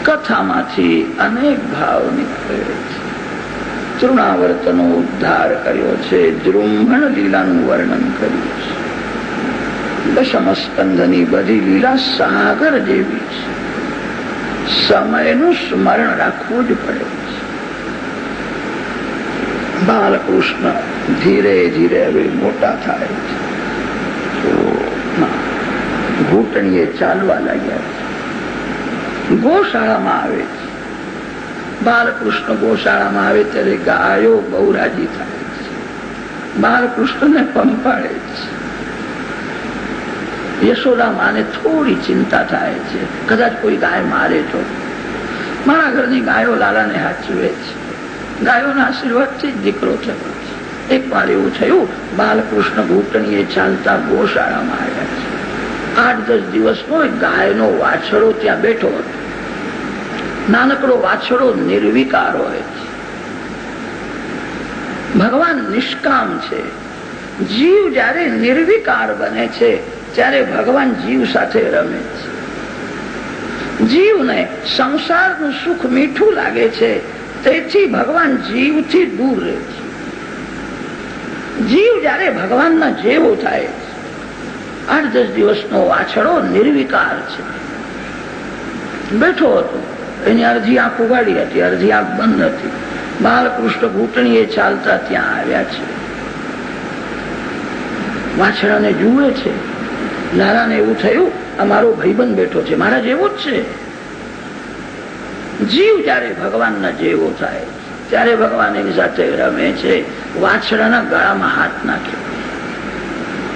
કથામાંથી અનેક ભાવ નીકળે છે. તૃણાવર્તનો ઉદ્ધાર કર્યો છે, જૃંભણ લીલાનું વર્ણન કર્યું છે. દશમ સ્કંધની બધી લીલા સાગર જેવી છે. સમયનું સ્મરણ રાખવું જ પડે છે. બાલકૃષ્ણ ધીરે ધીરે હવે મોટા થાય છે. ઘૂંટણીએ ચાલવા લાગ્યા છે. ગોશાળામાં આવે છે. બાલકૃષ્ણ ગોશાળામાં આવે ત્યારે ગાયો બહુ રાજી થાય છે. બાલકૃષ્ણને પંપાળે છે. યશોદા માને થોડી ચિંતા થાય છે, કદાચ કોઈ ગાય મારે તો. મારા ઘરની ગાયો લાલાને હાચવે છે. ગાયોના આશીર્વાદથી જ દીકરો થયો છે. એક વાર એવું થયું, બાલકૃષ્ણ ઘૂંટણીએ ચાલતા ગોશાળામાં આવ્યા છે. 8-10 દિવસનો એક ગાયનો વાછડો ત્યાં બેઠો હતો. નાનકડો વાછડો નિર્વિકાર હોય છે. ભગવાન નિષ્કામ છે. જીવ જયારે નિર્વિકાર બને છે ત્યારે ભગવાન જીવ સાથે રમે છે. જીવને સંસારનું સુખ મીઠું લાગે છે, તેથી ભગવાન જીવથી દૂર રહે છે. જીવ જયારે ભગવાનના જેવો થાય છે. 8-10 દિવસનો વાછડો નિર્વિકાર છે. બેઠો હતો. એની અડધી આંખ ઉગાડી હતી, અડધી આંખ બંધ હતી. બાલકૃષ્ણ ઘૂંટણીએ ચાલતા ત્યાં આવ્યા છે. વાછડાને જુએ છે. લાલાને એવું થયું, આ મારો ભાઈબંધ બેઠો છે, મારા જેવો જ છે. જીવ જયારે ભગવાનના જેવો થાય ત્યારે ભગવાન એની સાથે રમે છે. વાછડાના ગળામાં હાથ નાખે,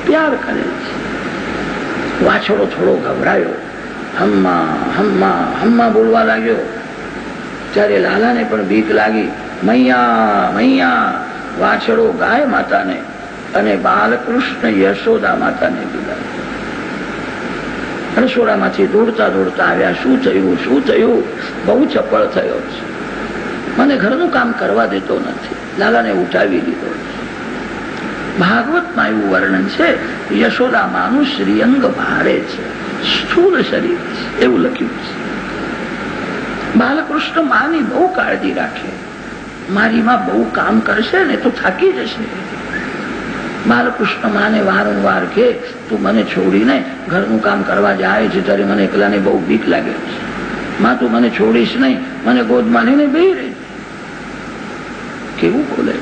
પ્યાર કરે છે. વાછડો થોડો ગભરાયો, હમ્મા હમ્મા હમ્મા બોલવા લાગ્યો. ત્યારે લાલાને પણ બીક લાગી. મૈયા મૈયા વાછડો ગાય માતાને અને બાલકૃષ્ણ યશોદા માતાને બોલાવે. રસોડામાંથી દોડતા દોડતા આવ્યા. શું થયું, શું થયું? બહુ ચપળ થયો છે, મને ઘરનું કામ કરવા દેતો નથી. લાલાને ઉઠાવી દીધો. ભાગવતમાં એવું વર્ણન છે, યશોદા માનું શ્રીઅંગ ભારે છે, સ્થૂળ શરીર છે, એવું લખ્યું છે. બાલકૃષ્ણ માની બહુ કાળજી રાખે. મારી માં બહુ કામ કરશે ને તો થાકી જશે. બાલકૃષ્ણ માને વારંવાર કે તું મને છોડીને ઘરનું કામ કરવા જાય છે ત્યારે મને એકલાને બહુ બીક લાગે છે. માં તું મને છોડીશ નહીં, મને ગોદમાં લઈને બેહી રહે. કેવું બોલે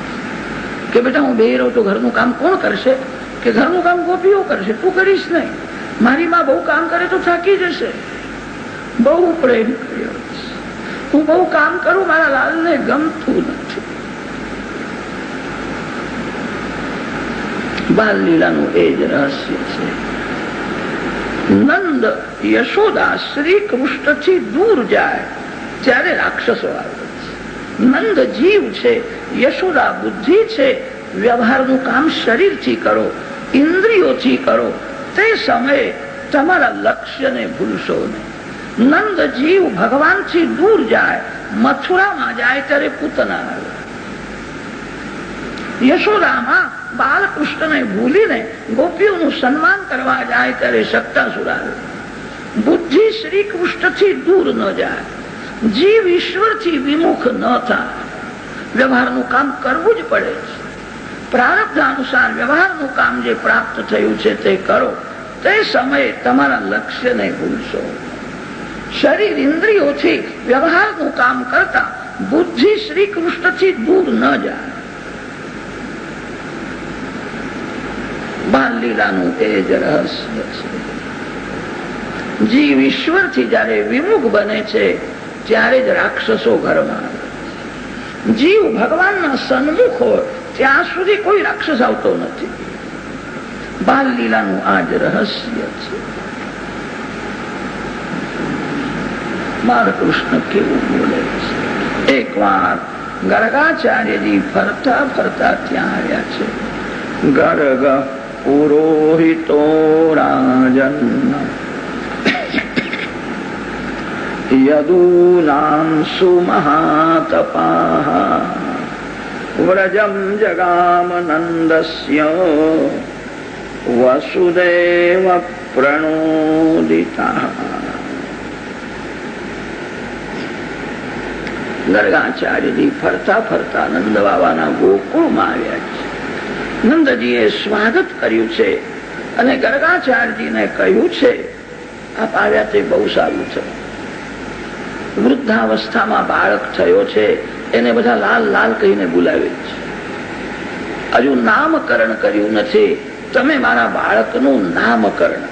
કે બેટા હું બેહી રહું તો ઘરનું કામ કોણ કરશે? કે ઘરનું કામ ગોપીઓ કરશે, તું કરીશ નહીં. મારી માં બહુ કામ કરે તો થાકી જશે. બહુ પ્રેમ કર્યો. હું બહુ કામ કરું, મારા લાલને ગમતું નથી. બાલ લીલાનું એ જ રહસ્ય છે. નંદ યશોદા શ્રી કૃષ્ણથી દૂર જાય ત્યારે રાક્ષસો આવે છે. નંદ જીવ છે, યશોદા બુદ્ધિ છે. વ્યવહારનું કામ શરીરથી કરો, ઇન્દ્રિયોથી કરો, તે સમયે તમારા લક્ષ્યને ભૂલશો નહીં. નંદ જીવ ભગવાનથી દૂર જાય, મથુરામાં જાય ત્યારે પૂતના આવે. યશોદામાં બાલકૃષ્ણને ભૂલીને ગોપીઓનું સન્માન કરવા જાય ત્યારે સપ્તાસુર આવે. બુદ્ધિ શ્રી કૃષ્ણથી દૂર ન જાય, જીવ ઈશ્વરથી વિમુખ ન થાય. વ્યવહારનું કામ કરવું જ પડે છે. પ્રારબ્ધ અનુસાર વ્યવહારનું કામ જે પ્રાપ્ત થયું છે તે કરો, તે સમયે તમારા લક્ષ્યને ભૂલશો. શરીર ઇન્દ્રિયોથી વ્યવહારનું કામ કરતા બુદ્ધિ શ્રી કૃષ્ણથી દૂર ન જાય. બાલ લીલાનું એ જ રહસ્ય છે. જીવ ઈશ્વરથી જયારે વિમુખ બને છે ત્યારે જ રાક્ષસો ઘરમાં આવે. જીવ ભગવાનના સન્મુખ હોય ત્યાં સુધી કોઈ રાક્ષસ આવતો નથી. બાલ લીલાનું આ જ રહસ્ય છે. બાલકૃષ્ણ કેવું બોલે છે. એક વાર ગર્ગાચાર્યજી ફરતા ફરતા ત્યાં આવ્યા છે. ગર્ગ પુરોહિતો રાજન યદૂનાં સુમહાતપાઃ વ્રજમ જગામ નંદસ્ય વસુદેવ પ્રણોદિતા. ગર્ગાચાર્યજી ફરતા ફરતા નંદ બાબાના ગોકુળમાં આવ્યા છે. નંદજીએ સ્વાગત કર્યું છે અને ગર્ગાચાર્યજીને કહ્યું છે, આપ આવ્યા તે બહુ સારું છે. વૃદ્ધાવસ્થામાં બાળક થયો છે, એને બધા લાલ લાલ કહીને બોલાવે છે. હજુ નામકરણ કર્યું નથી. તમે મારા બાળકનું નામકરણ.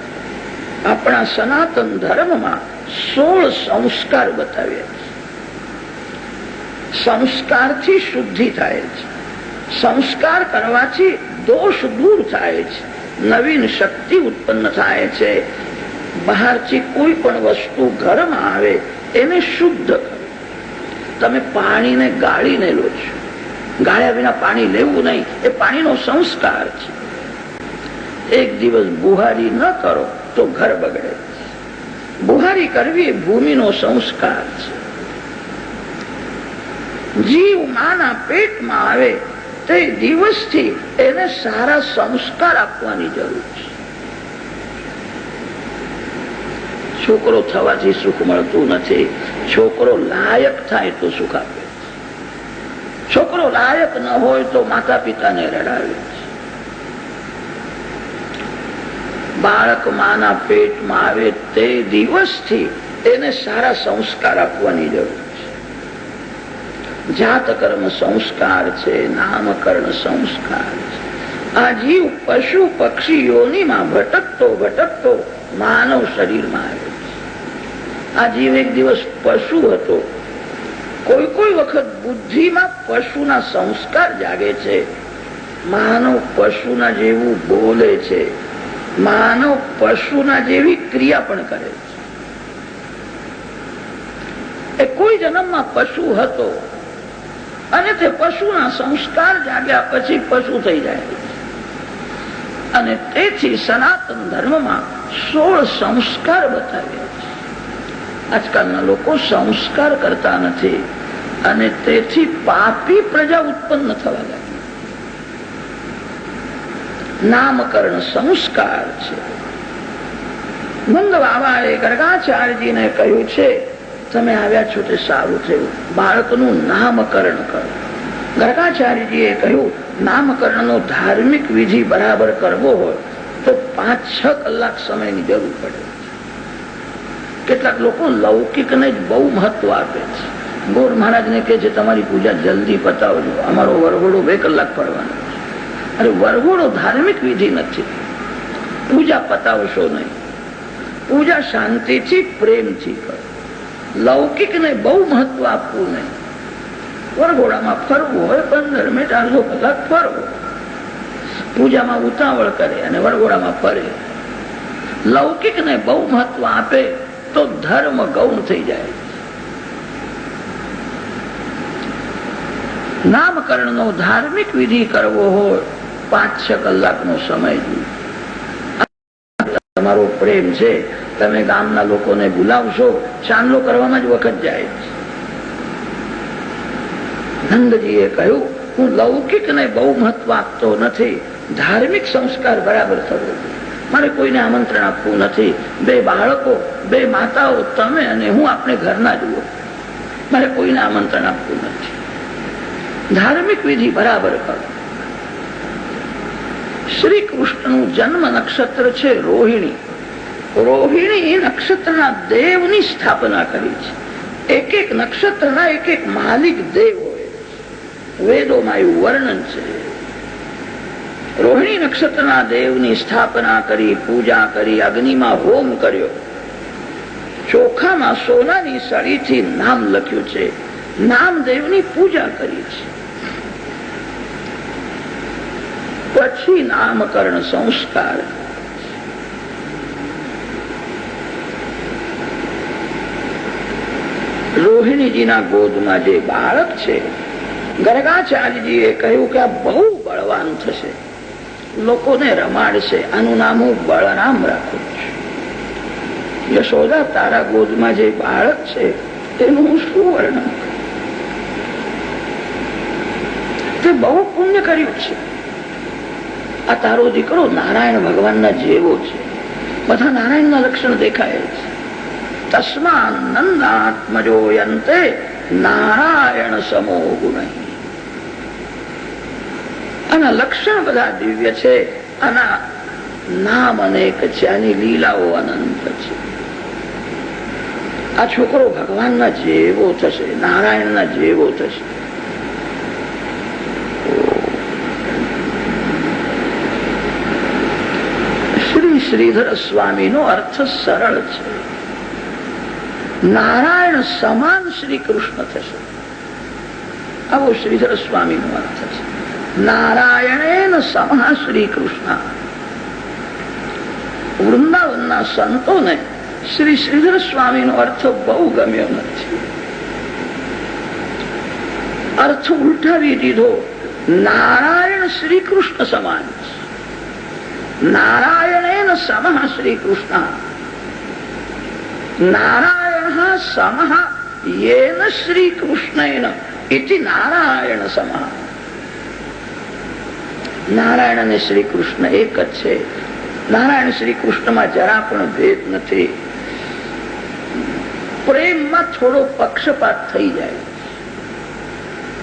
આપણા સનાતન ધર્મમાં 16 સંસ્કાર બતાવ્યા છે. સંસ્કારથી શુદ્ધિ થાય છે. સંસ્કાર કરવાથી દોષ દૂર થાય છે, નવીન શક્તિ ઉત્પન્ન થાય છે. બહારથી કોઈ પણ વસ્તુ ઘરમાં આવે એને શુદ્ધ કરો. તમે પાણીને ગાળીને લો છો, ગાળ્યા વિના પાણી લેવું નહીં, એ પાણીનો સંસ્કાર છે. એક દિવસ બુહારી ન કરો તો ઘર બગડે. બુહારી કરવી એ ભૂમિનો સંસ્કાર છે. જીવ માના પેટમાં આવે તે દિવસથી એને સારા સંસ્કાર આપવાની જરૂર છે. છોકરો થવાથી સુખ મળતું નથી. છોકરો લાયક થાય તો સુખ આપે. છોકરો લાયક ન હોય તો માતા પિતાને રડાવે છે. બાળક માના પેટમાં આવે તે દિવસથી એને સારા સંસ્કાર આપવાની જરૂર છે. જાત કર્મ સંસ્કાર છે, નામકરણ સંસ્કાર છે. આ જીવ પશુ પક્ષી યોનિમાં ભટકતો ભટકતો માનવ શરીરમાં આવે છે. આ જીવ એક દિવસ પશુ હતો. કોઈ કોઈ વખત બુદ્ધિમાં પશુના સંસ્કાર જાગે છે. માનવ પશુના જેવું બોલે છે, માનવ પશુના જેવી ક્રિયા પણ કરે છે. એ કોઈ જન્મમાં પશુ હતો અને તે પશુના સંસ્કાર જાગ્યા પછી પશુ થઈ જાય છે. અને તેથી સનાતન ધર્મમાં 16 સંસ્કાર બતાવ્યા છે. આજકાલના લોકો સંસ્કાર કરતા નથી અને તેથી પાપી પ્રજા ઉત્પન્ન થવા લાગી. નામકરણ સંસ્કાર છે. નંદ બાબાએ ગર્ગાચાર્યજીને કહ્યું છે, તમે આવ્યા છો તે સારું થયું, બાળકનું નામકરણ કરો. ગર્ગાચાર્યજીએ કહ્યું, નામકરણનો ધાર્મિક વિધિ બરાબર કરવો હોય તો 5-6 કલાક સમયની જરૂર પડે. કેટલાક લોકો લૌકિકને જ બહુ મહત્વ આપે છે. ગોર મહારાજને કહે છે, તમારી પૂજા જલ્દી પતાવજો, અમારો વરઘોડો 2 કલાક પડવાનો છે. અરે વરઘોડો ધાર્મિક વિધિ નથી. પૂજા પતાવશો નહીં. પૂજા શાંતિથી પ્રેમથી કરો. લૌકિકને બહુ મહત્વ આપવું નહીં. વરઘોડામાં ફરવું હોય 15 મિનિટ અડધો કલાક ફરવો. પૂજામાં ઉતાવળ કરે અને વરઘોડામાં ફરે. લૌકિકને બહુ મહત્વ આપે તો ધર્મ ગૌણ થઈ જાય. નામકરણનો ધાર્મિક વિધિ કરવો હોય 5-6 કલાકનો સમય જોઈએ. તમારો પ્રેમ છે, તમે ગામના લોકોને બોલાવશો, ચાંદલો કરવામાં જ વખત જાય છે. નંદજીએ કહ્યું, હું લૌકિકને બહુ મહત્વ આપતો નથી, ધાર્મિક સંસ્કાર બરાબર થવો. મારે કોઈને આમંત્રણ આપવું નથી. 2 બાળકો, 2 માતાઓ, તમે અને હું આપણે ઘરના જુઓ. મારે કોઈને આમંત્રણ આપવું નથી. ધાર્મિક વિધિ બરાબર કરો. શ્રી કૃષ્ણનું જન્મ નક્ષત્ર છે રોહિણી. રોહિણી નક્ષત્રના દેવની સ્થાપના કરી છે. એક એક નક્ષત્રના એક એક માલિક દેવ હોય. વેદોમાં એવું વર્ણન છે. રોહિણી નક્ષત્રના દેવની સ્થાપના કરી, પૂજા કરી, અગ્નિમાં હોમ કર્યો. ચોખામાં સોનાની સળીથી નામ લખ્યું છે. નામદેવની પૂજા કરી છે. પછી નામકરણ સંસ્કાર. રોહિણીજીના ગોદમાં જે બાળક છે, ગર્ગાચાર્યજીએ કહ્યું કે આ બહુ બળવાન થશે, લોકોને રમાડશે, આનું નામ હું બળરામ રાખું છું. યશોદા, તારા ગોદમાં જે બાળક છે તેનું હું શું વર્ણન કરું? તે બહુ પુણ્ય કર્યું છે. આ તારો દીકરો નારાયણ ભગવાનના જેવો છે. બધા નારાયણના લક્ષણ દેખાય છે. તસ્મા નંદાત્મજો યંતે નારાયણ સમો ગુણ. આના લક્ષણ બધા દિવ્ય છે, આના નામ અનેક છે, આની લીલાઓ અનંત છે. આ છોકરો ભગવાનના જેવો થશે, નારાયણના જેવો થશે. શ્રી શ્રીધર સ્વામીનો અર્થ સરળ છે. નારાયણ સમાન શ્રી કૃષ્ણ થશે, આવો શ્રીધર સ્વામીનો અર્થ છે. નારાયણેન સમા શ્રી કૃષ્ણ. વૃંદાવનના સંતોને શ્રી શ્રીધર સ્વામીનો અર્થ બહુ ગમ્યો નથી. અર્થ ઉલટાવી દીધો. નારાયણ શ્રી કૃષ્ણ સમાન છે. નારાયણેન સમઃ શ્રી કૃષ્ણ. નારાયણ સમઃ યેન શ્રી કૃષ્ણેન ઇતિ નારાયણ સમઃ. નારાયણ અને શ્રી કૃષ્ણ એક જ છે. નારાયણ શ્રી કૃષ્ણમાં જરા પણ ભેદ નથી. પ્રેમમાં થોડો પક્ષપાત થઈ જાય.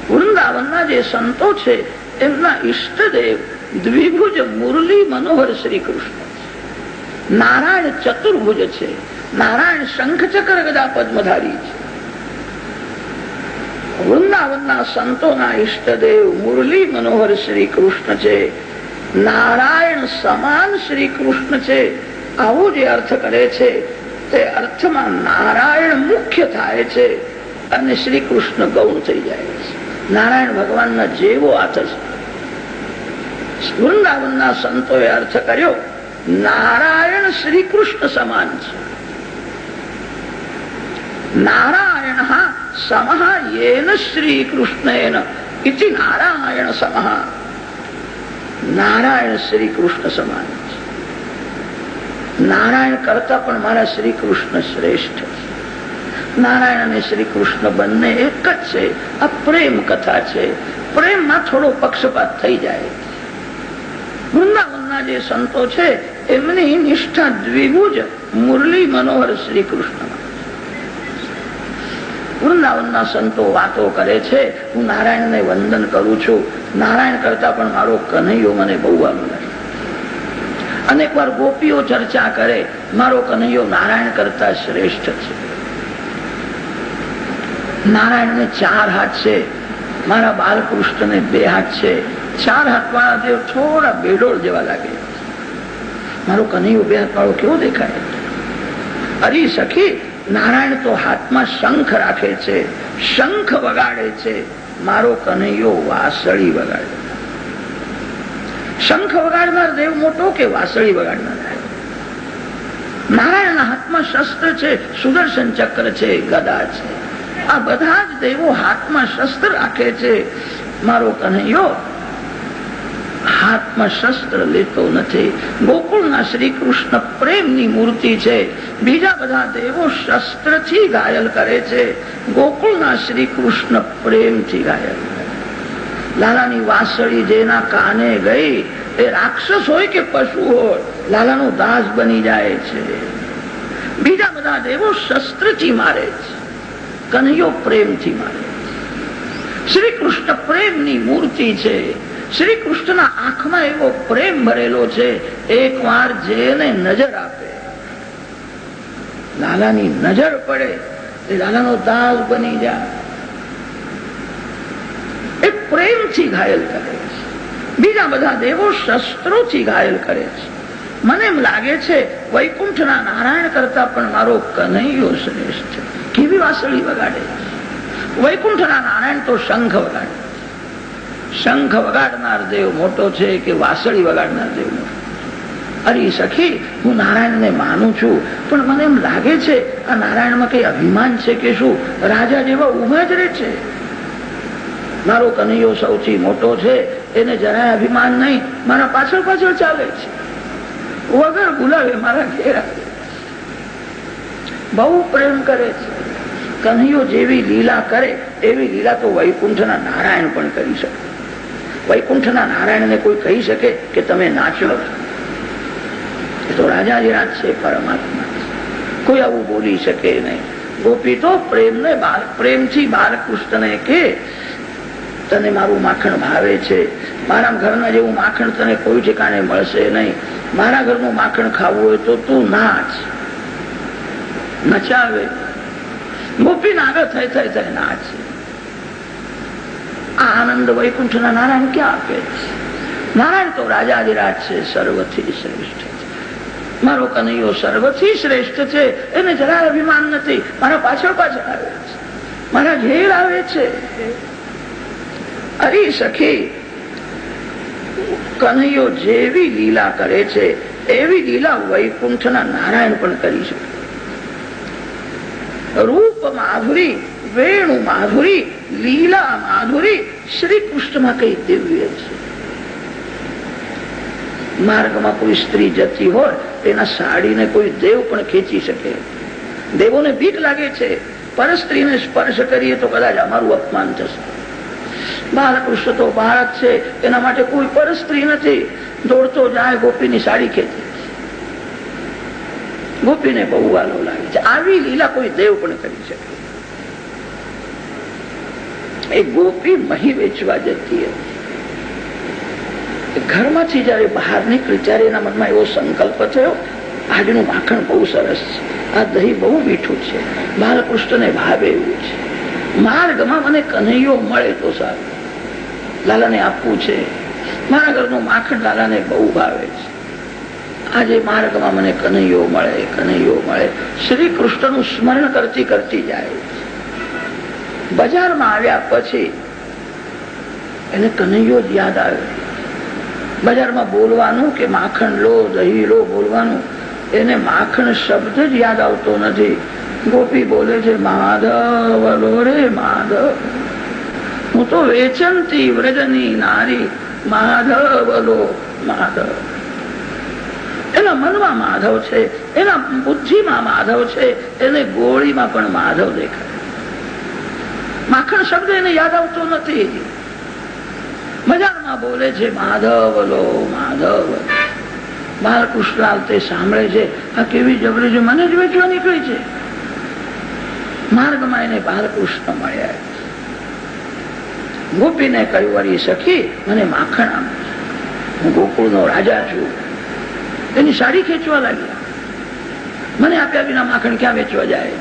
વૃંદાવનના જે સંતો છે એમના ઈષ્ટદેવ દ્વિભુજ મુરલી મનોહર શ્રી કૃષ્ણ. નારાયણ ચતુર્ભુજ છે. નારાયણ શંખ ચક્ર ગદા પદ્મધારી છે. વૃંદાવનના સંતોના ઈષ્ટદેવ મુરલી મનોહર શ્રી કૃષ્ણ છે. નારાયણ સમાન શ્રી કૃષ્ણ છે. આવો જે અર્થ કરે છે તે અર્થમાં નારાયણ મુખ્ય થાય છે અને શ્રી કૃષ્ણ ગૌણ થઈ જાય છે. નારાયણ ભગવાનના જેવો અર્થ છે. વૃંદાવનના સંતોએ અર્થ કર્યો નારાયણ શ્રી કૃષ્ણ સમાન છે. નારાયણ સમઃ યેન શ્રી કૃષ્ણેન ઇતિ નારાયણ સમઃ. નારાયણ શ્રી કૃષ્ણ સમાન છે. નારાયણ કરતા પણ મારા શ્રી કૃષ્ણ શ્રેષ્ઠ છે. નારાયણ અને શ્રી કૃષ્ણ બંને એક જ છે. આ પ્રેમ કથા છે. પ્રેમમાં થોડો પક્ષપાત થઈ જાય. વૃંદાવનના જે સંતો છે એમની નિષ્ઠા દ્વિભુજ મુરલી મનોહર શ્રી કૃષ્ણ. વૃંદાવનના સંતો વાતો કરે છે હું નારાયણને વંદન કરું છું, નારાયણ કરતા પણ મારો કનૈયો મને બહુ ગમે. અનેક વાર ગોપીઓ ચર્ચા કરે મારો કનૈયો નારાયણ કરતા શ્રેષ્ઠ છે. નારાયણને 4 હાથ છે, મારા બાલકૃષ્ણને 2 હાથ છે. 4 હાથ વાળા દેવ થોડા બેડોળ જેવા લાગે. મારો કનૈયો 2 હાથ વાળો કેવો દેખાય? અરે સખી, નારાયણ તો હાથમાં શંખ રાખે છે, શંખ વગાડે છે. મારો કનૈયો વાસળી વગાડે. શંખ વગાડનાર દેવ મોટો કે વાસળી વગાડનાર દેવ? નારાયણના હાથમાં શસ્ત્ર છે, સુદર્શન ચક્ર છે, ગદા છે. આ બધા જ દેવો હાથમાં શસ્ત્ર રાખે છે. મારો કનૈયો હાથમાં શસ્ત્ર લેતો નથી. ગોકુળના શ્રી કૃષ્ણ પ્રેમની મૂર્તિ છે. બીજા બધા દેવો શસ્ત્રથી ઘાયલ કરે છે. ગોકુળના શ્રી કૃષ્ણ પ્રેમથી ઘાયલ. લાલાની વાસળી જેના કાને ગઈ એ રાક્ષસ હોય કે પશુ હોય, લાલાનો દાસ બની જાય છે. બીજા બધા દેવો શસ્ત્રથી મારે છે, કનૈયો પ્રેમથી મારે. શ્રી કૃષ્ણ પ્રેમની મૂર્તિ છે. શ્રી કૃષ્ણના આંખમાં એવો પ્રેમ ભરેલો છે, એક વાર જેને નજર આપે, લાલાની નજર પડે એ લાલાનો દાસ બની જાય. એ પ્રેમથી ઘાયલ કરે છે. બીજા બધા દેવો શસ્ત્રોથી ઘાયલ કરે છે. મને એમ લાગે છે વૈકુંઠના નારાયણ કરતા પણ મારો કનૈયો શ્રેષ્ઠ છે. કેવી વાસળી વગાડે છે. વૈકુંઠના નારાયણ તો શંખ વગાડે. શંખ વગાડનાર દેવ મોટો છે કે વાસળી વગાડનાર દેવ મોટો? અરે સખી, હું નારાયણને માનું છું, પણ મને એમ લાગે છે આ નારાયણમાં કઈ અભિમાન છે કે શું? રાજા જેવા ઉભા જ રહે છે. મારો કનૈયો સૌથી મોટો છે, એને જરાય અભિમાન નહીં, મારા પાછળ પાછળ ચાલે છે. વગર બોલાવે મારા ઘેર આવે. બહુ પ્રેમ કરે છે. કનૈયો જેવી લીલા કરે એવી લીલા તો વૈકુંઠના નારાયણ પણ કરી શકે. વૈકુંઠના નારાયણને કોઈ કહી શકે કે તમે નાચો? એ તો રાજાધિરાજ છે, પરમાત્મા છે. કોઈ આવું બોલી શકે નહીં. ગોપી તો પ્રેમથી બાલકૃષ્ણને કે તને મારું માખણ ભાવે છે, મારા ઘરના જેવું માખણ તને કોઈ ઠેકાણે મળશે નહીં, મારા ઘરનું માખણ ખાવું હોય તો તું નાચ. નચાવે. ગોપી નાગર થઈ નાચે. આ આનંદ વૈકુંઠના નારાયણ ક્યાં આપે છે? નારાયણ તો રાજાધિરાજ છે, સર્વથી શ્રેષ્ઠ છે. મારો કનૈયો સર્વથી શ્રેષ્ઠ છે, એને જરાય અભિમાન નથી. મારા પાછળ આવે છે, મારા ઘેર આવે છે. અરે સખી, કનૈયો જેવી લીલા કરે છે એવી લીલા વૈકુંઠના નારાયણ પણ કરી શકે. રૂપ માધુરી, વેણુ માધુરી, લીલા માધુરી શ્રી કૃષ્ણમાં કઈ દિવ્ય છે. માર્ગમાં કોઈ સ્ત્રી જતી હોય તેના સાડીને કોઈ દેવ પણ ખેંચી શકે. દેવોને બીક લાગે છે, પરસ્ત્રીને સ્પર્શ કરીએ તો કદાચ અમારું અપમાન થશે. બાલકૃષ્ણ તો બાળક છે, એના માટે કોઈ પરસ્ત્રી નથી. દોડતો જાય, ગોપીની સાડી ખેંચે. ગોપીને બહુ વાલો લાગે છે. આવી લીલા કોઈ દેવ પણ કરી શકે. એ ગોપી મહી વેચવા જતી હતી. ઘરમાંથી જયારે બહાર નીકળી ત્યારે એના મનમાં એવો સંકલ્પ થયો, આજનું માખણ બહુ સરસ છે, આ દહીં બહુ મીઠું છે, બાલકૃષ્ણને ભાવે એવું છે. માર્ગમાં મને કનૈયો મળે તો સારું, લાલાને આપવું છે. મારા ઘરનું માખણ લાલાને બહુ ભાવે છે. આજે માર્ગમાં મને કનૈયો મળે. શ્રી કૃષ્ણનું સ્મરણ કરતી કરતી જાય. બજારમાં આવ્યા પછી એને કનૈયો જ યાદ આવ્યો. બજારમાં બોલવાનું કે માખણ લો, દહીં લો બોલવાનું, એને માખણ શબ્દ જ યાદ આવતો નથી. ગોપી બોલે છે, માધવ લો રે માધવ, હું તો વેચનતી વ્રજની નારી, માધવ લો માધવ. એના મનમાં માધવ છે, એના બુદ્ધિમાં માધવ છે, એને ગોળીમાં પણ માધવ દેખાય. માખણ શબ્દ એને યાદ આવતો નથી. બજારમાં બોલે છે, માધવ લો માધવ. બાલકૃષ્ણ તે સાંભળે છે, આ કેવી જબરી છે, મને જ વેચવા નીકળી છે. માર્ગમાં એને બાલકૃષ્ણ મળ્યા. ગોપીને કહ્યું, વળી સખી મને માખણ આપ, હું ગોકુળનો રાજા છું. એની સાડી ખેંચવા લાગ્યા. મને આપ્યા વિના માખણ ક્યાં વેચવા જાય?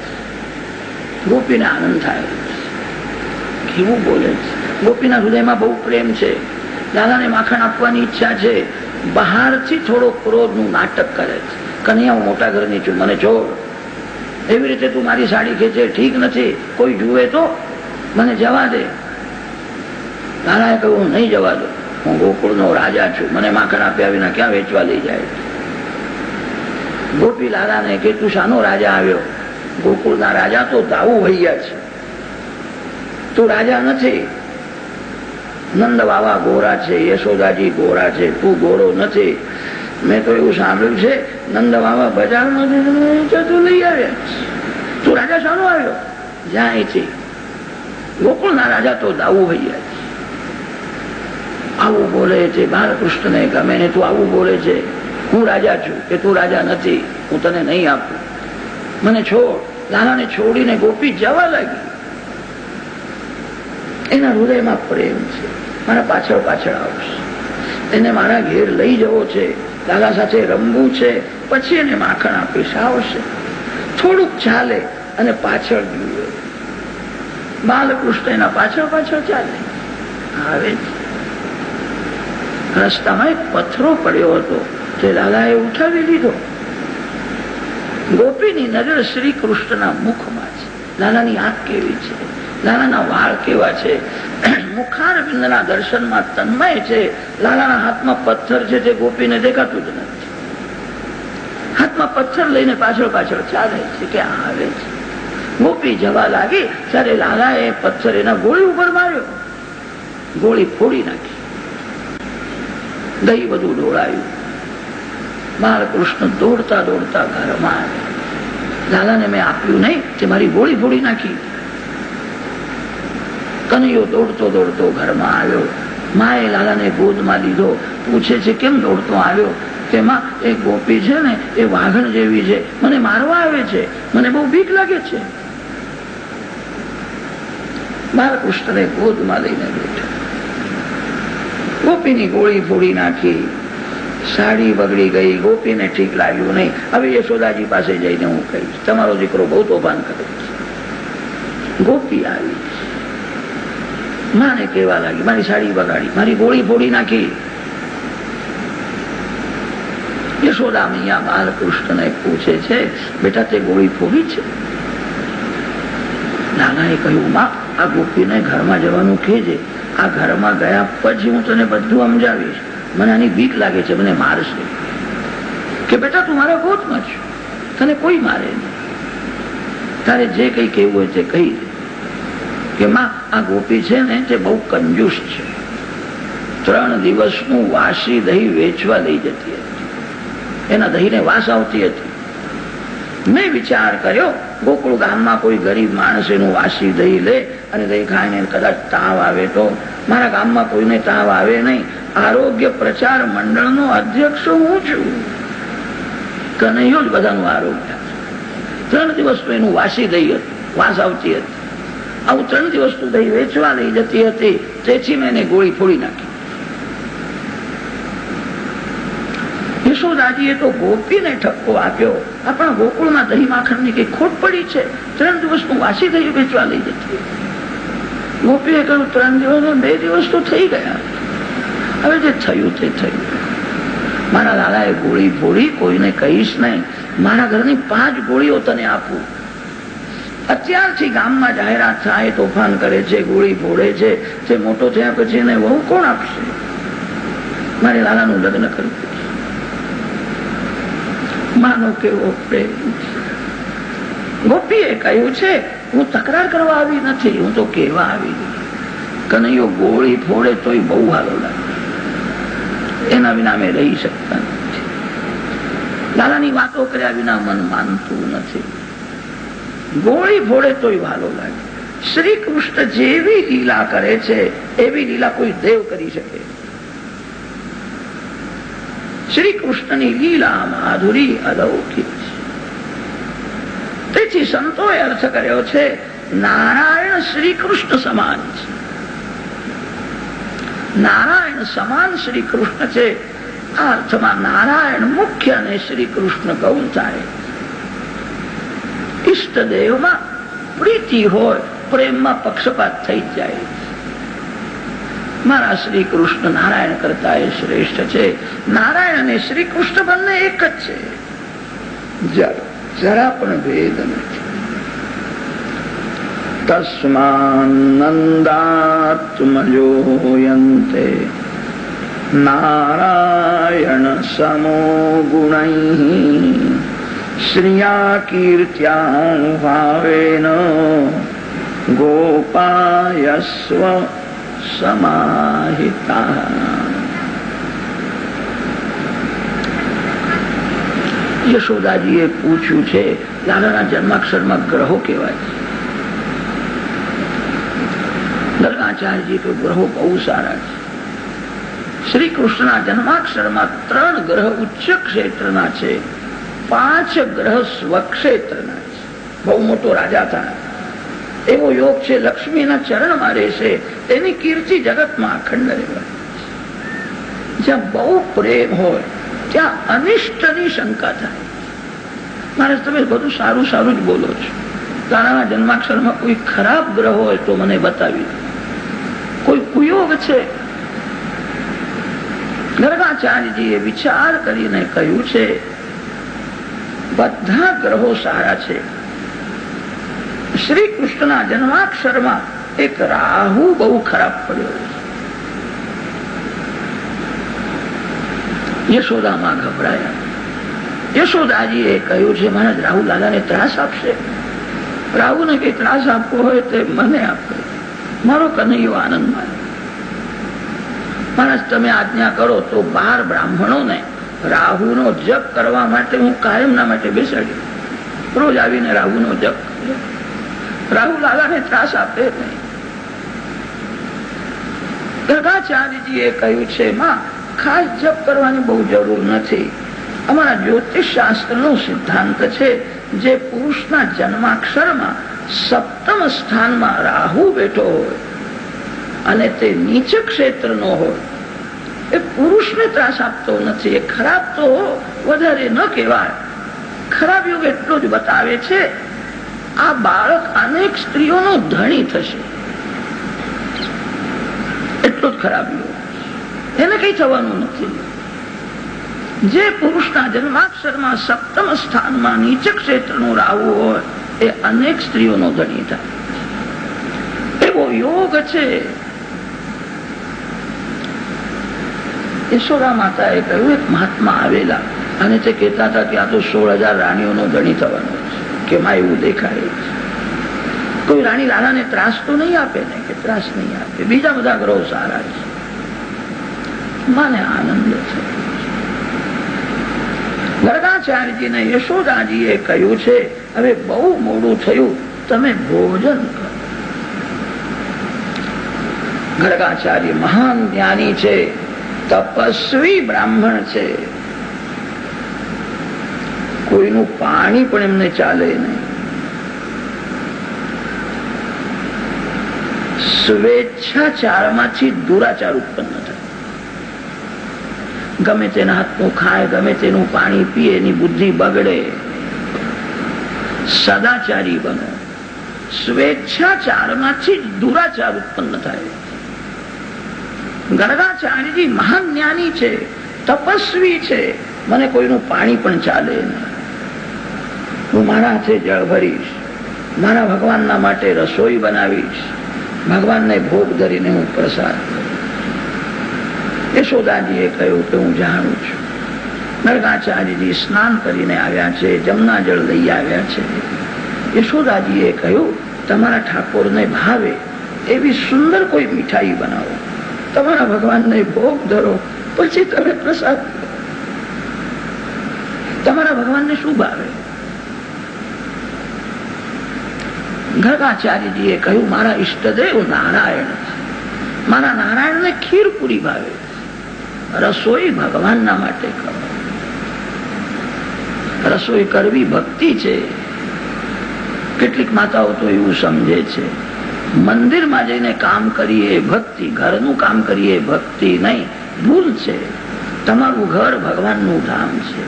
ગોપીને આનંદ થાય. કેવું બોલે છે. ગોપીના હૃદયમાં બહુ પ્રેમ છે. દાદાને માખણ આપવાની ઈચ્છા છે. બહારથી થોડો ક્રોધનું નાટક કરે છે. કનૈયા, હું મોટા ઘરની છું, મને છોડ. એવી રીતે તું મારી સાડી ખેંચે ઠીક નથી. કોઈ જુએ તો મને જવા દે. દાદાએ કહ્યું, હું નહીં જવા દઉં, હું ગોકુળનો રાજા છું, મને માખણ આપ્યા વિના ક્યાં વેચવા લઈ જાય? ગોપી લાલાને કે, તું શાનો રાજા આવ્યો? ગોકુળના રાજા તો દાઉ ભૈયા છે, તું રાજા નથી. નંદ બાવા ગોરા છે, યશોદાજી ગોરા છે, તું ગોરો નથી. મેં તો એવું સાંભળ્યું છે, નંદ બાવા બજારમાં તું લઈ આવ્યા, તું રાજા શાનો આવ્યો? જ્યાં અહીંથી. ગોકુળના રાજા તો દાઉ ભૈયા છે. આવું બોલે છે. બાલકૃષ્ણને ગમે ને તું આવું બોલે છે. હું રાજા છું કે તું રાજા નથી, હું તને નહીં આપું, મને છોડ. લાલાને છોડીને ગોપી જવા લાગી. એના હૃદયમાં પ્રેમ છે. મારા પાછળ પાછળ આવશે, એને મારા ઘેર લઈ જવો છે, લાલા સાથે રમવું છે, પછી એને માખણ આપીશ. આવશે, થોડુંક ચાલે અને પાછળ જુએ. બાલકૃષ્ણ એના પાછળ પાછળ ચાલે આવે. રસ્તામાં એક પથ્થરો પડ્યો હતો, તે લાલાએ ઉઠાવી લીધો. ગોપીની નજર શ્રી કૃષ્ણના મુખમાં છે. લાલાની આંખ કેવી છે, લાલાના વાળ કેવા છે, મુખારવિંદના દર્શનમાં તન્મય છે. લાલાના હાથમાં પથ્થર છે, તે ગોપીને દેખાતું જ નથી. હાથમાં પથ્થર લઈને પાછળ પાછળ ચાલે છે કે આવે છે. ગોપી જવા લાગી ત્યારે લાલાએ પથ્થર એના ગોળી ઉપર માર્યો. ગોળી ફોડી નાખી. દહીં બધું ઢોળાયું. બાલકૃષ્ણ દોડતા દોડતા ઘરમાં આવ્યા. લાલાને મેં આપ્યું નહીં, તે મારી ગોળી ફોડી નાખી. કનૈયો દોડતો દોડતો ઘરમાં આવ્યો. માએ લાલાને ગોદમાં લીધો. પૂછે છે, કેમ દોડતો આવ્યો? તેમાં એક ગોપી છે ને, એ વાઘણ જેવી છે, મને મારવા આવે છે, મને બહુ બીક લાગે છે. બાલકૃષ્ણને ગોદમાં લઈને બેઠા. ગોપીની ગોળી ફોડી નાખી, સાડી બગડી ગઈ, ગોપીને ઠીક લાગ્યું નહીં. હવે યશોદાજી પાસે જઈને હું કહીશ, તમારો દીકરો બહુ તોફાન કરે છે. ગોપી આવી, માને કેવા લાગી, મારી સાડી બગાડી, મારી ગોળી ફોડી નાખી. યશોદા મૈયા બાલકૃષ્ણને પૂછે છે, બેટા તે ગોળી ફોડી છે? નાનાએ કહ્યું, માં આ ગોપીને ઘરમાં જવાનું કહેજે, આ ઘરમાં ગયા પછી હું તને બધું સમજાવીશ. મને આની બીક લાગે છે, મને મારશે. કે બેટા તું મારા ગોદમાં છું, તને કોઈ મારે નહીં, તારે જે કઈ કહેવું હોય તે કહી દે. કે માં આ ગોપી છે ને તે બહુ કંજૂસ છે, 3 દિવસનું વાસી દહીં વેચવા લઈ જતી હતી. એના દહીંને વાસ આવતી હતી. મેં વિચાર કર્યો, ગોકુળ ગામમાં કોઈ ગરીબ માણસ એનું વાસી દહીં લે અને દહીં ખાઈને કદાચ તાવ આવે તો મારા ગામમાં કોઈને તાવ આવે નહીં. આરોગ્ય પ્રચાર મંડળનો અધ્યક્ષ હું છું, કનૈયો જ બધાનું આરોગ્ય. 3 દિવસનું એનું વાસી દહીં હતું, વાસ આવતી હતી. આવું 3 દિવસનું દહીં વેચવા લઈ જતી હતી, તેથી મેં એને ગોળી ફોડી નાખી. યશોદાજીએ તો ગોપીને ઠપકો આપ્યો, આપણા ગોકુળમાં દહીં માખણની કઈ ખોટ પડી છે, 3 દિવસનું વાસી દહીં વેચવા લઈ જતી. ગોપીએ કહ્યું 3 દિવસ 2 દિવસ તો થઈ ગયા, હવે જે થયું તે થયું. મારા લાલાએ ગોળી ફોડી, કોઈને કહીશ નહીં. મારા ઘરની 5 ગોળીઓ તને આપું. અત્યારથી ગામમાં જાહેરાત થાય, તોફાન કરે છે, ગોળી ફોડે છે, તે મોટો થયા પછી એને વહુ કોણ આપશે? મારે લાલાનું લગ્ન કરવું. માનો કેવો પ્રેમ. ગોપીએ કહ્યું છે, હું તકરાર કરવા આવી નથી, હું તો કહેવા આવી. કનૈયો ગોળી ફોડે તોય બહુ હાલો લાગે, એના વિના અમે રહી શકતા નથી. લાલાની વાતો કર્યા વિના મન માનતું નથી. ગોળી ફોડે તોય ભાલો લાગે. શ્રી કૃષ્ણ જેવી લીલા કરે છે એવી લીલા કોઈ દેવ કરી શકે. શ્રી કૃષ્ણની લીલા માધુરી અલૌકિક છે. તેથી સંતોએ અર્થ કર્યો છે, નારાયણ શ્રી કૃષ્ણ સમાન છે. નારાયણ સમાન શ્રી કૃષ્ણ છે. આ અર્થમાં નારાયણ મુખ્ય અને શ્રી કૃષ્ણ ગૌણ થાય. ઈષ્ટદેવમાં પ્રીતિ હોય, પ્રેમમાં પક્ષપાત થઈ જાય. મારા શ્રી કૃષ્ણ નારાયણ કરતા એ શ્રેષ્ઠ છે. નારાયણ અને શ્રી કૃષ્ણ બંને એક જ છે, જરા પણ ભેદ નથી. તસ્માનંદાત્મજોયંતે નારાયણ સમો ગુણૈઃ શ્રિયા કીર્ત્યાનુભાવેન ગોપાયસ્વ સમાહિતા. યશોદાજીએ પૂછ્યું છે, લાલાના જન્માક્ષરમાં ગ્રહો કહેવાય છે. ગર્ગાચાર્યજી તો ગ્રહો બહુ સારા છે. શ્રી કૃષ્ણના જન્માક્ષરમાં 3 ગ્રહ ઉચ્ચ ક્ષેત્રના છે, 5 ગ્રહ સ્વક્ષેત્રના છે. બહુ મોટો રાજા થાય એવો યોગ છે. લક્ષ્મીના ચરણમાં રહેશે, એની કીર્તિ જગતમાં અખંડ રહેવાય. જ્યાં બહુ પ્રેમ હોય ત્યાં અનિષ્ટની શંકા થાય. મારે તમે બધું સારું સારું જ બોલો છો, તારાના જન્માક્ષરમાં કોઈ ખરાબ ગ્રહ હોય તો મને બતાવી દો, કોઈ કુયોગ છે. ગર્ગાચાર્યજીએ વિચાર કરીને કહ્યું છે, બધા ગ્રહો સારા છે. શ્રી કૃષ્ણના જન્માક્ષરમાં એક રાહુ બહુ ખરાબ પડ્યો છે. યશોદામાં ગભરાયા. યશોદાજીએ કહ્યું છે, મહારાજ રાહુ લાલાને ત્રાસ આપશે. રાહુને કઈ ત્રાસ આપવો હોય તે મને આપે, મારો કનૈયો આનંદ માને. મહારાજ તમે આજ્ઞા કરો તો 12 બ્રાહ્મણોને રાહુનો જપ કરવા માટે હું કાયમના માટે બેસાડી, રોજ આવીને રાહુનો જપ કરે. રાહુ લાલાને ત્રાસ આપે નહીં. ગર્ગાચાર્યજીએ કહ્યું છે, માં ખાસ જપ કરવાની બહુ જરૂર નથી. અમારા જ્યોતિષ શાસ્ત્રનો સિદ્ધાંત છે, જે પુરુષના જન્માક્ષરમાં સપ્તમ સ્થાનમાં રાહુ બેઠો હોય અને તે નીચ ક્ષેત્રનો હોય, એ પુરુષને ત્રાસ આપતો નથી. એ ખરાબ તો વધારે ન કહેવાય. ખરાબ યોગ એટલો જ બતાવે છે, આ બાળક અનેક સ્ત્રીઓનો ધણી થશે, એટલો જ ખરાબ યોગ. એને કઈ થવાનું નથી. જે પુરુષના જન્માક્ષરમાં સપ્તમ સ્થાનમાં નીચ ક્ષેત્રનું રાહુ હોય એ અનેક સ્ત્રીઓનો ધણી થાય, એવો યોગ છે. યશોદા માતાએ કહ્યું, એક મહાત્મા આવેલા અને તે કહેતા હતા કે આ તો 16,000 રાણીઓનો ધણી થવાનો છે. કે માં એવું દેખાય. કોઈ રાણી લાલાને ત્રાસ તો નહીં આપે ને, કે ત્રાસ નહીં આપે. બીજા બધા ગ્રહો સારા છે. મને આનંદ છે. ગર્ગાચાર્યજીને યશોદાજીએ કહ્યું છે, હવે બહુ મોડું થયું, તમે ભોજન કરો. ગર્ગાચાર્ય મહાન જ્ઞાની છે, તપસ્વી બ્રાહ્મણ છે. કોઈનું પાણી પણ એમને ચાલે નહીં. સ્વેચ્છાચારમાંથી દુરાચાર ઉત્પન્ન થાય. ગમે તેના હાથનું ખાય, ગમે તેનું પાણી પીએ, એની બુદ્ધિ બગડે. સદાચારી બનો. સ્વેચ્છાચારમાંથી દુરાચાર ઉત્પન્ન થાય. ગર્ગાચાર્યજી મહાન જ્ઞાની છે, તપસ્વી છે. મને કોઈનું પાણી પણ ચાલે નહીં. હું મારા હાથે જળ ભરીશ, મારા ભગવાનના માટે રસોઈ બનાવીશ, ભગવાનને ભોગ ધરીને હું પ્રસાદ. યશોદાજીએ કહ્યું કે હું જાણું છું. ગર્ગાચાર્યજી સ્નાન કરીને આવ્યા છે, જમના જળ લઈ આવ્યા છે. યશોદાજીએ કહ્યું, તમારા ઠાકોરને ભાવે એવી સુંદર કોઈ મીઠાઈ બનાવો, તમારા ભગવાનને ભોગ ધરો, પછી તમે પ્રસાદ. તમારા ભગવાનને શું ભાવે? ગર્ગાચાર્યજીએ કહ્યું, મારા ઈષ્ટદેવ નારાયણ, મારા નારાયણને ખીર પૂરી ભાવે. રસોઈ ભગવાનના માટે કરો. રસોઈ કરવી ભક્તિ છે. કેટલીક માતાઓ તો એવું સમજે છે, મંદિરમાં જઈને કામ કરીએ ભક્તિ, ઘરનું કામ કરીએ ભક્તિ નહીં. ભૂલ છે. તમારું ઘર ભગવાનનું ધામ છે.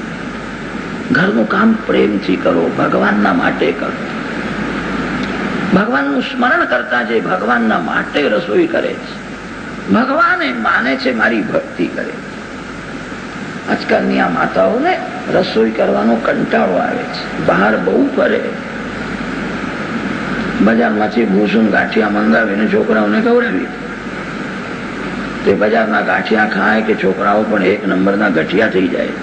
ઘરનું કામ પ્રેમથી કરો, ભગવાનના માટે કરો. ભગવાનનું સ્મરણ કરતા જે ભગવાનના માટે રસોઈ કરે છે, ભગવાન એ માને છે, મારી ભક્તિ કરે. આજકાલની આ માતાઓને રસોઈ કરવાનો કંટાળો આવે છે. બહાર બહુ ફરે, બજારમાંથી ભૂસું ગાંઠિયા મંગાવીને છોકરાઓને ખવડાવી. તે બજારના ગાંઠિયા ખાય કે છોકરાઓ પણ એક નંબરના ગઠિયા થઈ જાય.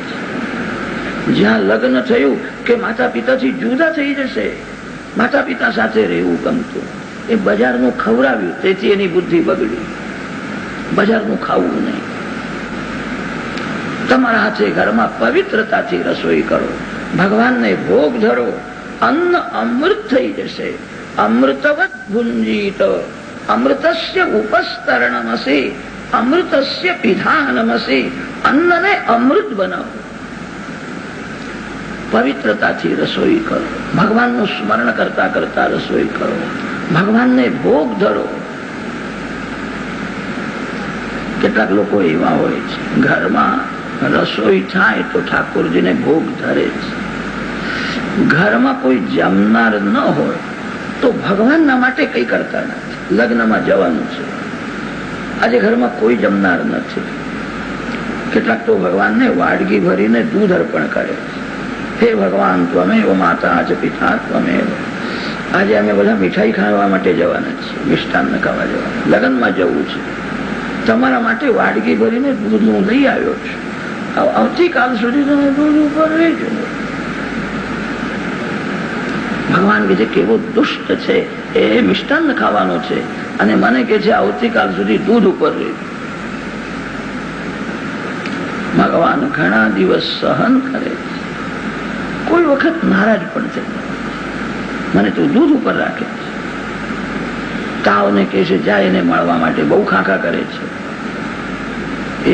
જ્યાં લગ્ન થયું કે માતા પિતાથી જુદા થઈ જશે, માતા પિતા સાથે રહેવું ગમતું, એ બજારનું ખવડાવ્યું, તેથી એની બુદ્ધિ બગડી. બજારનું ખાવું નહીં. તમારા હાથે ઘરમાં પવિત્રતાથી રસોઈ કરો, ભગવાનને ભોગ ધરો. અન્ન અમૃત થઈ જશે. અમૃતવત ભુંજીત અમૃતસ્ય ઉપસ્તરણમસી અમૃતસ્ય પિધાનમસી. અન્નને અમૃત બનાવો. પવિત્રતાથી રસોઈ કરો, ભગવાનનું સ્મરણ કરતા કરતા રસોઈ કરો, ભગવાનને ભોગ ધરો. કેટલાક લોકો એવા હોય છે, ઘરમાં રસોઈ થાય તો ઠાકોરજીને ભોગ ધરે છે. ઘરમાં કોઈ જમનાર ન હોય તો ભગવાનના માટે કઈ કરતા નથી. લગ્નમાં જવાનું છે, આજે ઘરમાં કોઈ જમનાર નથી. કેટલાક તો ભગવાનને વાડગી ભરીને દૂધ અર્પણ કરે. હે ભગવાન, ત્વમેવ માતા જ પિતા ત્વમેવ. આજે અમે બધા મીઠાઈ ખાવા માટે જવાના છીએ, મિષ્ટાન ખાવા જવાના, લગ્નમાં જવું છે. તમારા માટે વાડગી ભરીને દૂધ હું લઈ આવ્યો છું. આવતીકાલ સુધી તમે દૂધ ઉપર રહેજો. ભગવાન કે છે કેવો દુષ્ટ છે, એ મિષ્ટાન ખાવાનો છે અને મને કે છે આવતીકાલ સુધી દૂધ ઉપર રહેજો. ભગવાન ઘણા દિવસ સહન કરે છે, કોઈ વખત નારાજ પણ થઈ મને તું દૂધ ઉપર રાખે છે. તાવને કે છે જાય એને મળવા માટે બહુ ખાખા કરે છે.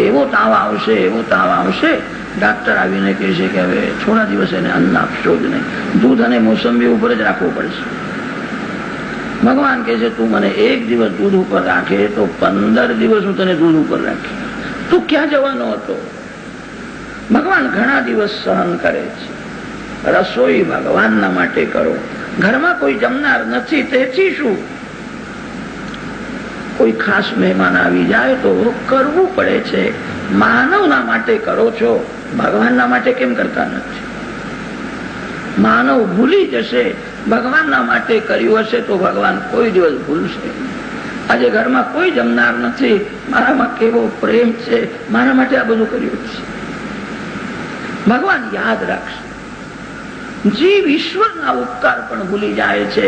એવો તાવ આવશે, એવો તાવ આવશે, ડાક્ટર આવીને કહે છે કે હવે થોડા દિવસ એને અન્ન આપશો જ નહીં, દૂધ અને મોસંબી ઉપર જ રાખવું પડશે. ભગવાન કહે છે તું મને એક દિવસ દૂધ ઉપર રાખે તો 15 દિવસ હું તને દૂધ ઉપર રાખી. તું ક્યાં જવાનો હતો? ભગવાન ઘણા દિવસ સહન કરે છે. રસોઈ ભગવાનના માટે કરો. ઘરમાં કોઈ જમનાર નથી તેથી શું? કોઈ ખાસ મહેમાન આવી જાય તો કરવું પડે છે. માનવના માટે કરો છો, ભગવાનના માટે કેમ કરતા નથી? માનવ ભૂલી જશે, ભગવાનના માટે કર્યું હશે તો ભગવાન કોઈ દિવસ ભૂલશે. આજે ઘરમાં કોઈ જમનાર નથી, મારામાં કેવો પ્રેમ છે, મારા માટે આ બધું કર્યું છે. ભગવાન યાદ રાખશે. જીવ ઈશ્વરના ઉપકાર પણ ભૂલી જાય છે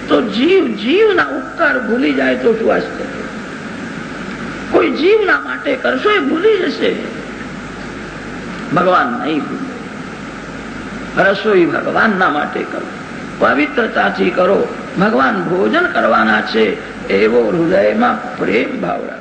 તો જીવ જીવના ઉપકાર ભૂલી જાય તો શું આશ્ચર્ય? કોઈ જીવના માટે કરશો એ ભૂલી જશે, ભગવાન નહીં ભૂલે. રસોઈ ભગવાનના માટે કરો, પવિત્રતાથી કરો. ભગવાન ભોજન કરવાના છે એવો હૃદયમાં પ્રેમ ભાવ રાખો.